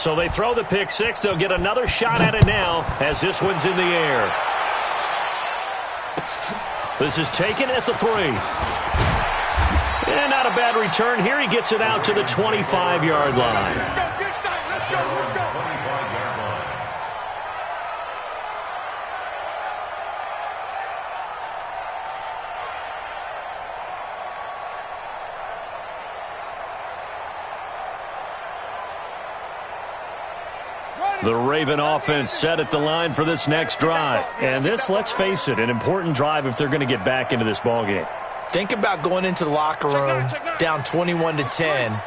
So they throw the pick six. They'll get another shot at it now as this one's in the air. This is taken at the 3. And not a bad return here. He gets it out to the 25-yard line. Let's go. The Raven offense set at the line for this next drive. And this, let's face it, an important drive if they're going to get back into this ballgame. Think about going into the locker room down 21-10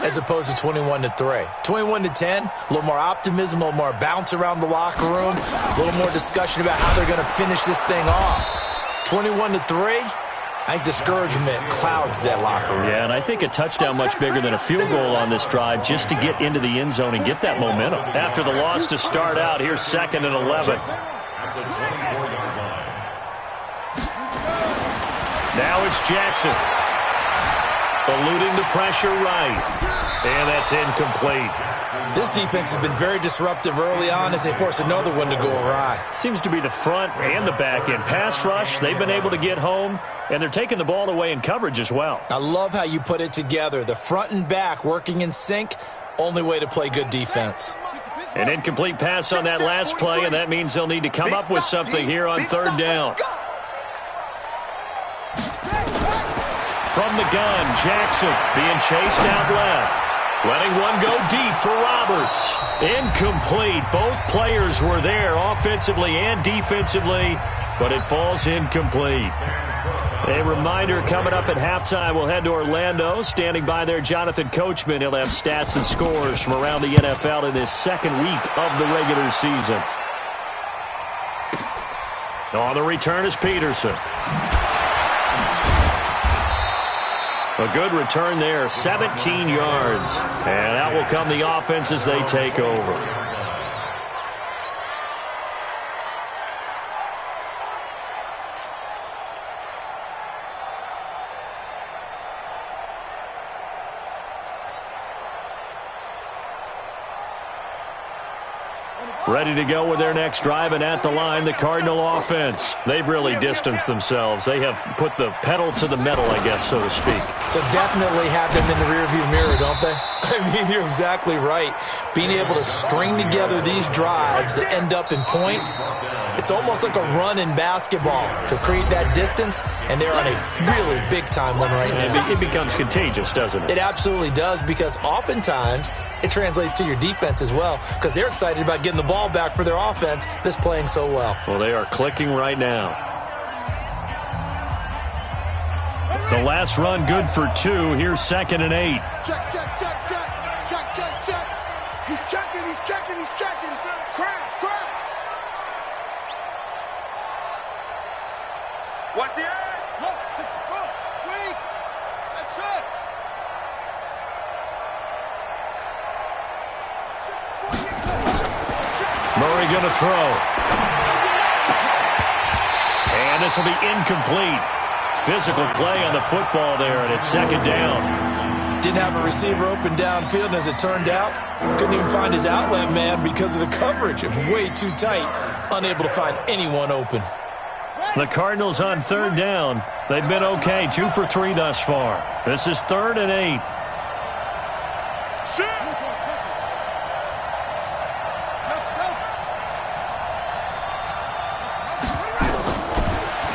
as opposed to 21-3. 21-10, a little more optimism, a little more bounce around the locker room, a little more discussion about how they're going to finish this thing off. 21-3, I think discouragement clouds that locker room. Yeah, and I think a touchdown much bigger than a field goal on this drive just to get into the end zone and get that momentum. After the loss to start out, here's 2nd and 11. Now it's Jackson. Eluding the pressure right. And that's incomplete. This defense has been very disruptive early on as they force another one to go awry. Seems to be the front and the back end. Pass rush, they've been able to get home, and they're taking the ball away in coverage as well. I love how you put it together. The front and back working in sync, only way to play good defense. An incomplete pass on that last play, and that means they'll need to come up with something here on 3rd down. From the gun, Jackson being chased out left. Letting one go deep for Roberts. Incomplete. Both players were there offensively and defensively, but it falls incomplete. A reminder coming up at halftime, we'll head to Orlando. Standing by there, Jonathan Coachman. He'll have stats and scores from around the NFL in this 2nd week of the regular season. On the return is Peterson. A good return there, 17 yards. And out will come the offense as they take over. Ready to go with their next drive, and at the line, the Cardinal offense. They've really distanced themselves. They have put the pedal to the metal, I guess, so to speak. So definitely have them in the rearview mirror, don't they? I mean, you're exactly right. Being able to string together these drives that end up in points, it's almost like a run in basketball to create that distance, and they're on a really big-time one right now. It becomes contagious, doesn't it? It absolutely does, because oftentimes it translates to your defense as well, because they're excited about getting the ball back for their offense that's playing so well. Well, they are clicking right now. The last run good for 2. Here's 2nd and 8. Check. He's checking. Crash. Watch the edge. Look, weak. That's it. Murray going to throw. And this will be incomplete. Physical play on the football there, and it's 2nd down. Didn't have a receiver open downfield, and as it turned out, couldn't even find his outlet man because of the coverage. It was way too tight, unable to find anyone open. The Cardinals on 3rd down. They've been okay, 2 for 3 thus far. This is 3rd and 8.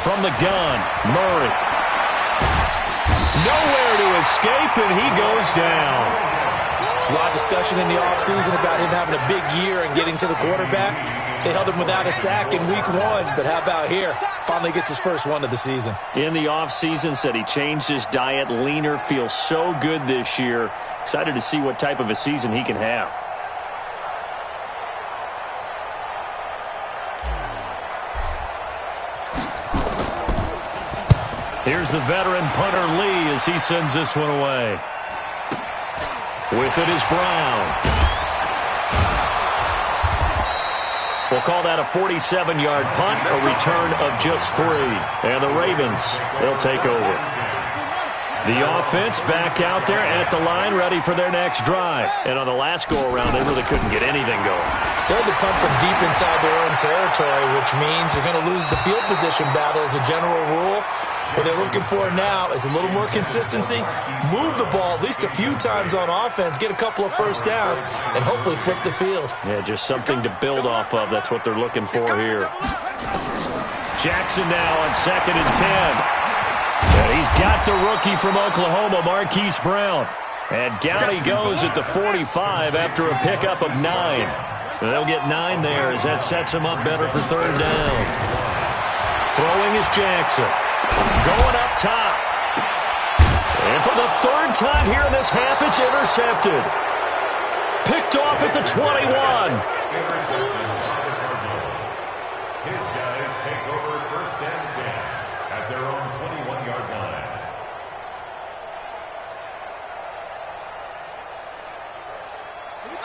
From the gun, Murray. Nowhere to escape, and he goes down. There's a lot of discussion in the offseason about him having a big year and getting to the quarterback. They held him without a sack in week 1, but how about here? Finally gets his first one of the season. In the offseason, said he changed his diet, leaner, feels so good this year. Excited to see what type of a season he can have. Here's the veteran punter Lee as he sends this one away. With it is Brown. We'll call that a 47-yard punt, a return of just 3. And the Ravens, they'll take over. The offense back out there at the line, ready for their next drive. And on the last go-around, they really couldn't get anything going. They had to punt from deep inside their own territory, which means they're going to lose the field position battle as a general rule. What they're looking for now is a little more consistency, move the ball at least a few times on offense, get a couple of first downs, and hopefully flip the field. Yeah, just something to build off of. That's what they're looking for here. Jackson now on 2nd and 10. And he's got the rookie from Oklahoma, Marquise Brown. And down he goes at the 45 after a pickup of 9. And they'll get 9 there as that sets him up better for 3rd down. Throwing is Jackson. Going up top. And for the 3rd time here in this half, it's intercepted. Picked off at the 21. His guys take over 1st and 10 at their own 21-yard line.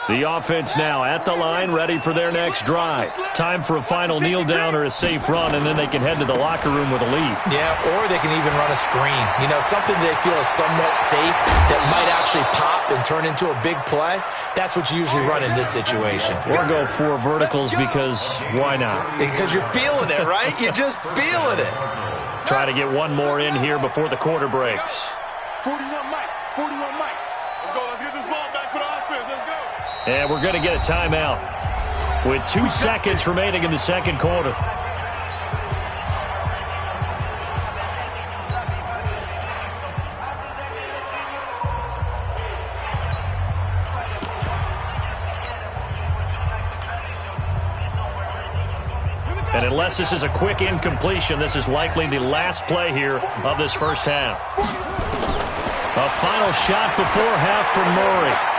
The offense now at the line, ready for their next drive. Time for a final kneel down or a safe run, and then they can head to the locker room with a lead. Yeah, or they can even run a screen. You know, something they feel is somewhat safe that might actually pop and turn into a big play. That's what you usually run in this situation. Or go 4 verticals because why not? Because you're feeling it, right? You're just feeling it. Try to get one more in here before the quarter breaks. 41 Mike. 41 Mike. Let's go. Let's get this ball back for the offense. Let's go. And we're going to get a timeout with 2 seconds remaining in the 2nd quarter. And unless this is a quick incompletion, this is likely the last play here of this first half. A final shot before half from Murray.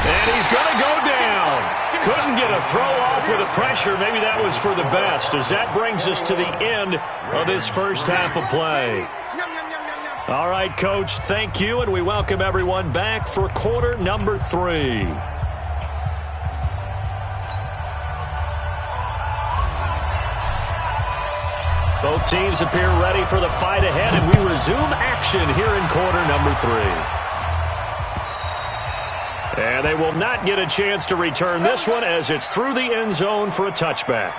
And he's going to go down. Couldn't get a throw off with the pressure. Maybe that was for the best, as that brings us to the end of this first half of play. All right, Coach, thank you, and we welcome everyone back for quarter number 3. Both teams appear ready for the fight ahead, and we resume action here in quarter number 3. And they will not get a chance to return this one as it's through the end zone for a touchback.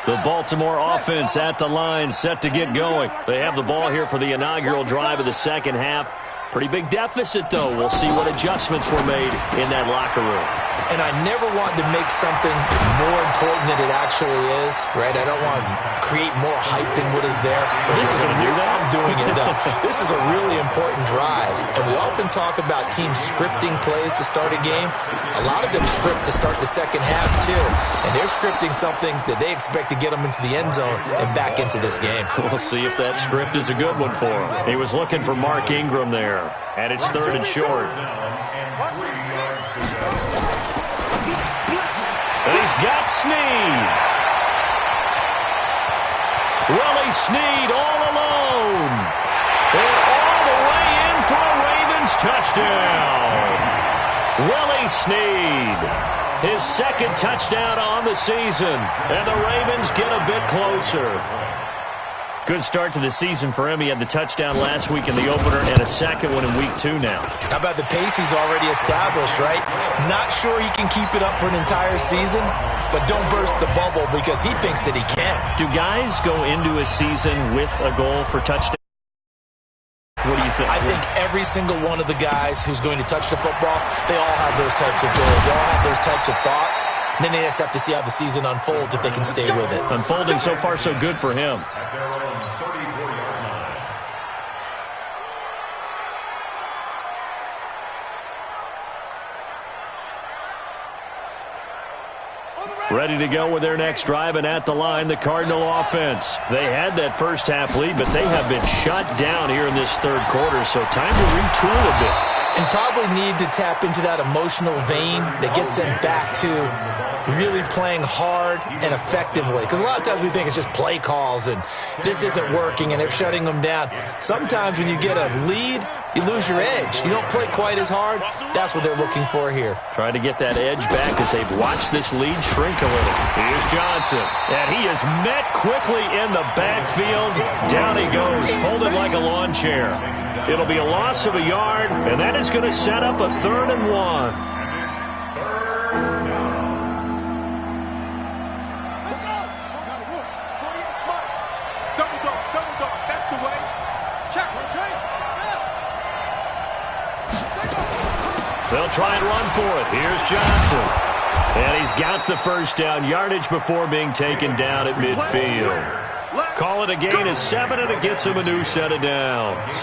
The Baltimore offense at the line, set to get going. They have the ball here for the inaugural drive of the 2nd half. Pretty big deficit, though. We'll see what adjustments were made in that locker room. And I never want to make something more important than it actually is, right? I don't want to create more hype than what is there. But this is a real, I'm doing it, though. This is a really important drive. And we often talk about teams scripting plays to start a game. A lot of them script to start the 2nd half, too. And they're scripting something that they expect to get them into the end zone and back into this game. We'll see if that script is a good one for him. He was looking for Mark Ingram there. And it's 3rd and short. And he's got Snead. Willie Snead all alone. And all the way in for a Ravens touchdown. Willie Snead. His 2nd touchdown on the season. And the Ravens get a bit closer. Good start to the season for him. He had the touchdown last week in the opener and a 2nd one in week 2 now. How about the pace he's already established, right? Not sure he can keep it up for an entire season, but don't burst the bubble because he thinks that he can. Do guys go into a season with a goal for touchdown? What do you think? I think every single one of the guys who's going to touch the football, they all have those types of goals. They all have those types of thoughts. And then they just have to see how the season unfolds if they can stay with it. Unfolding so far so good for him. Ready to go with their next drive, and at the line, the Cardinal offense. They had that first half lead, but they have been shut down here in this 3rd quarter, so time to retool a bit. And probably need to tap into that emotional vein that gets them back to really playing hard and effectively. Because a lot of times we think it's just play calls and this isn't working and it's shutting them down. Sometimes when you get a lead, you lose your edge. You don't play quite as hard. That's what they're looking for here. Trying to get that edge back as they've watched this lead shrink a little. Here's Johnson. And he is met quickly in the backfield. Down he goes, folded like a lawn chair. It'll be a loss of a yard, and that is going to set up a 3rd and 1. They'll try and run for it. Here's Johnson. And he's got the first down yardage before being taken down at midfield. Call it a gain of 7, and it gets him a new set of downs.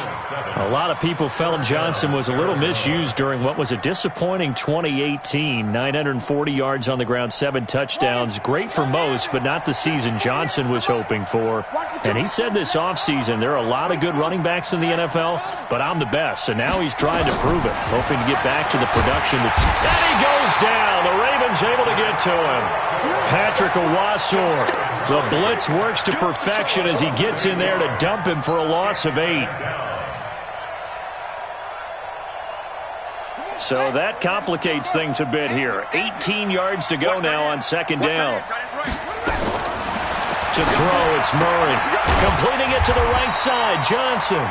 A lot of people felt Johnson was a little misused during what was a disappointing 2018. 940 yards on the ground, 7 touchdowns. Great for most, but not the season Johnson was hoping for. And he said this offseason, there are a lot of good running backs in the NFL, but I'm the best. And now he's trying to prove it, hoping to get back to the production that's... And he goes down. The Ravens able to get to him. Patrick Owasor. The blitz works to perfection as he gets in there to dump him for a loss of 8. So that complicates things a bit here. 18 yards to go now on 2nd down. To throw, it's Murray. Completing it to the right side, Johnson.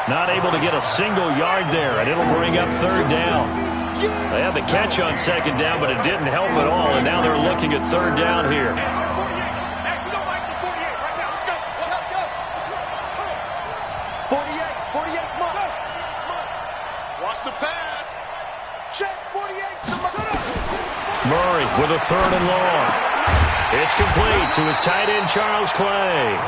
Not able to get a single yard there, and it'll bring up 3rd down. They had the catch on 2nd down, but it didn't help at all, and now they're looking at 3rd down here. Murray with a 3rd and long. It's complete to his tight end, Charles Clay.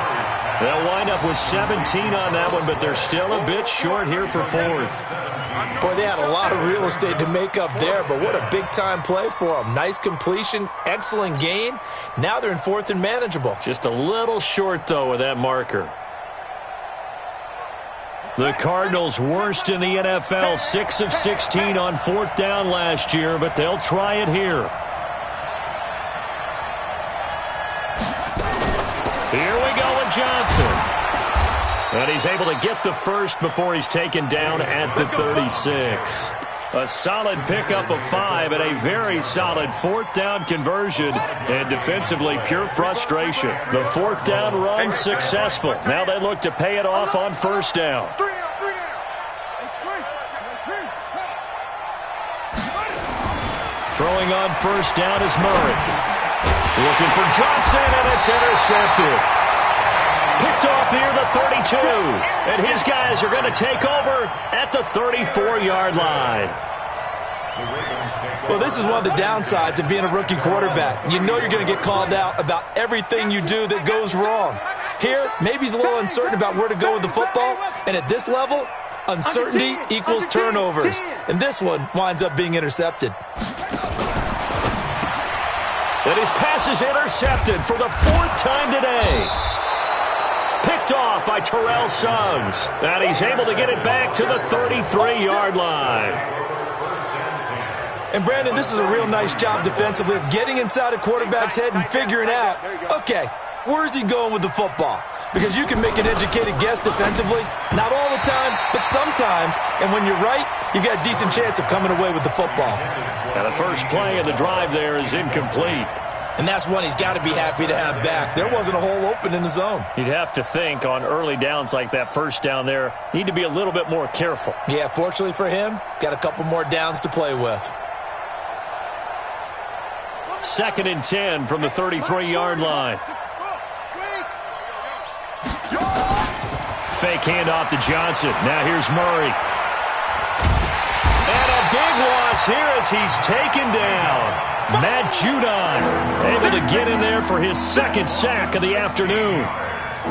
They'll wind up with 17 on that one, but they're still a bit short here for 4th. Boy, they had a lot of real estate to make up there, but what a big-time play for them. Nice completion, excellent gain. Now they're in 4th and manageable. Just a little short, though, with that marker. The Cardinals worst in the NFL, 6 of 16 on 4th down last year, but they'll try it here. Here we go with Johnson. And he's able to get the first before he's taken down at the 36. A solid pickup of 5 and a very solid 4th down conversion. And defensively, pure frustration. The 4th down run successful. Now they look to pay it off on 1st down. Throwing on 1st down is Murray. Looking for Johnson, and it's intercepted. Picked off here, the 32. And his guys are going to take over at the 34-yard line. Well, this is one of the downsides of being a rookie quarterback. You know you're going to get called out about everything you do that goes wrong. Here, maybe he's a little uncertain about where to go with the football. And at this level, uncertainty equals turnovers. And this one winds up being intercepted. And his pass is intercepted for the 4th time today. Picked off by Terrell Suggs. And he's able to get it back to the 33-yard line. And, Brandon, this is a real nice job defensively of getting inside a quarterback's head and figuring out, okay, where's he going with the football? Because you can make an educated guess defensively. Not all the time, but sometimes. And when you're right, you've got a decent chance of coming away with the football. And the first play of the drive there is incomplete. And that's one he's got to be happy to have back. There wasn't a hole open in the zone. You'd have to think on early downs like that 1st down there, need to be a little bit more careful. Yeah, fortunately for him, got a couple more downs to play with. 2nd and 10 from the 33-yard line. Fake handoff to Johnson. Now here's Murray. And a big loss here as he's taken down. Matt Judon able to get in there for his 2nd sack of the afternoon.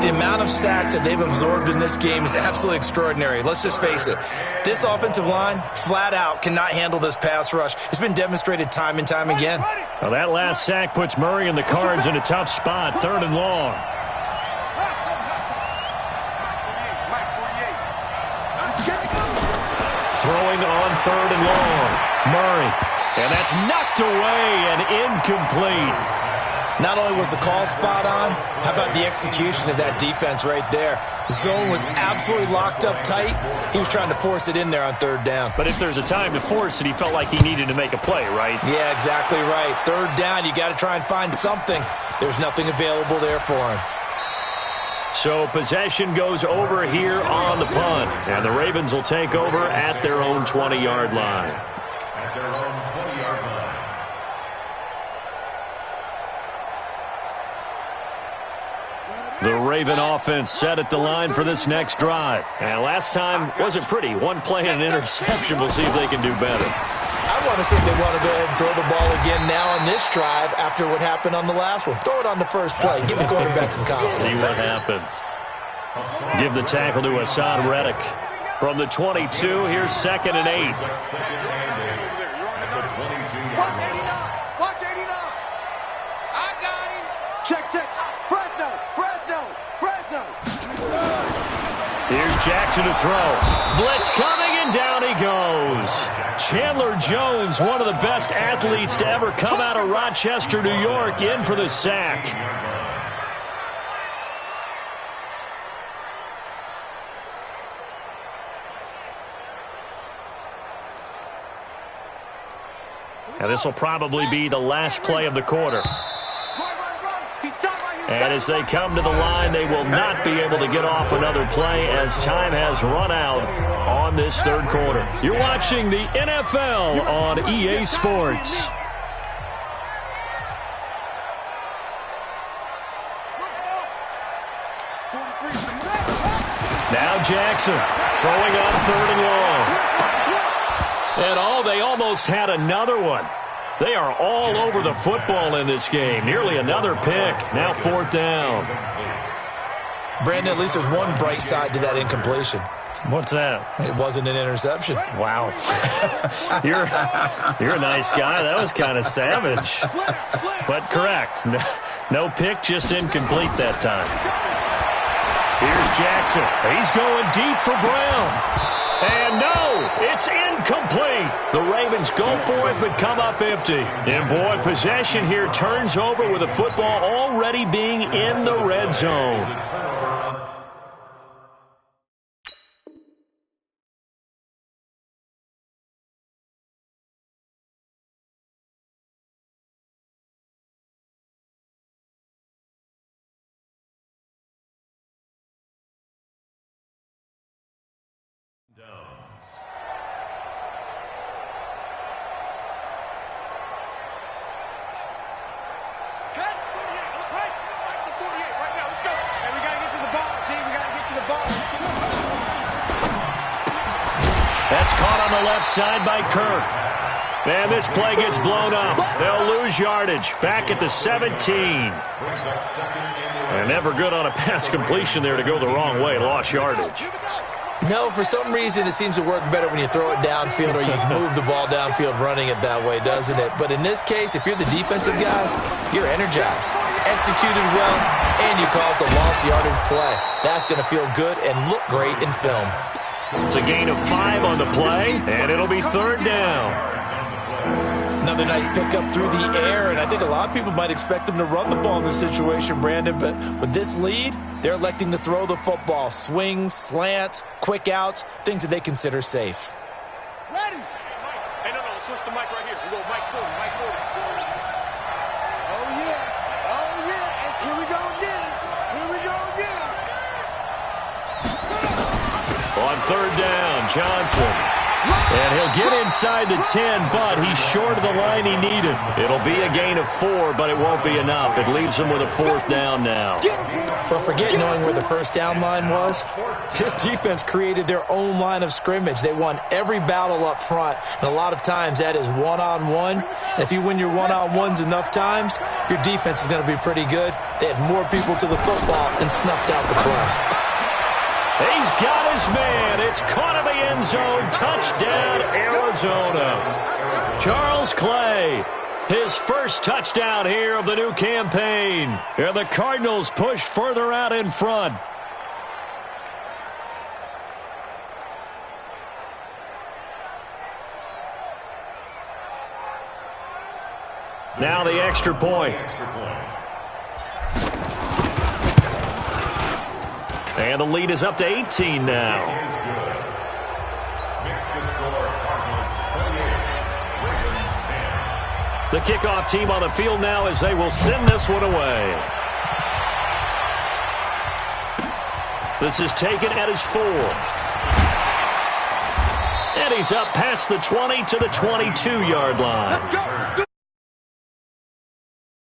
The amount of sacks that they've absorbed in this game is absolutely extraordinary. Let's just face it. This offensive line, flat out, cannot handle this pass rush. It's been demonstrated time and time again. Well, that last sack puts Murray and the Cards in a tough spot, 3rd and long. Throwing on 3rd and long. Murray. And that's knocked knocked away and incomplete. Not only was the call spot on, how about the execution of that defense right there? The zone was absolutely locked up tight. He was trying to force it in there on third down. But if there's a time to force it, he felt like he needed to make a play, right? Yeah, exactly right. Third down, you got to try and find something. There's nothing available there for him. So possession goes over here on the punt, and the Ravens will take over at their own 20-yard line. At their own 20-yard line. The Raven offense set at the line for this next drive. And last time wasn't pretty. One play and an interception. We'll see if they can do better. I want to see if they want to go ahead and throw the ball again now on this drive after what happened on the last one. Throw it on the first play. Give the quarterback some confidence. See what happens. Give the tackle to Hassan Reddick. From the 22, here's 2nd and 8. Watch 89. Watch 89. I got him. Check, check. Fresno. Fresno. Fresno. Here's Jackson to throw. Blitz coming, and down he goes. Chandler Jones, one of the best athletes to ever come out of Rochester, New York, in for the sack. And this will probably be the last play of the quarter. And as they come to the line, they will not be able to get off another play as time has run out on this third quarter. You're watching the NFL on EA Sports. Now Jackson throwing on 3rd and long. And they almost had another one. They are all over the football in this game. Nearly another pick. Now 4th down. Brandon, at least there's one bright side to that incompletion. What's that? It wasn't an interception. Wow. You're a nice guy. That was kind of savage. But correct. No pick, just incomplete that time. Here's Jackson. He's going deep for Brown. And no, it's incomplete. The Ravens go for it but come up empty. And boy, possession here turns over with the football already being in the red zone. That's caught on the left side by Kirk. And this play gets blown up. They'll lose yardage. Back at the 17. And never good on a pass completion there to go the wrong way. Lost yardage. No, for some reason it seems to work better when you throw it downfield or you can move the ball downfield running it that way, doesn't it? But in this case, if you're the defensive guys, you're energized, executed well, and you caused a lost yardage play. That's going to feel good and look great in film. It's a gain of 5 on the play, and it'll be 3rd down. Another nice pickup through the air, and I think a lot of people might expect them to run the ball in this situation, Brandon, but with this lead, they're electing to throw the football. Swings, slants, quick outs, things that they consider safe. Ready. Hey, no, switch the mic right here. We go mic 40, mic 40. Oh, yeah. Oh, yeah. And here we go again. Here we go again. On 3rd down, Johnson. And he'll get inside the 10, but he's short of the line he needed. It'll be a gain of 4, but it won't be enough. It leaves him with a 4th down now. Well, forget knowing where the first down line was. This defense created their own line of scrimmage. They won every battle up front, and a lot of times that is one-on-one. And if you win your one-on-ones enough times, your defense is going to be pretty good. They had more people to the football and snuffed out the play. He's got his man. It's caught in the end zone. Touchdown, Arizona. Charles Clay, his first touchdown here of the new campaign. And the Cardinals push further out in front. Now the extra point. And the lead is up to 18 now. The kickoff team on the field now as they will send this one away. This is taken at his 4. And he's up past the 20 to the 22-yard line. Let's go.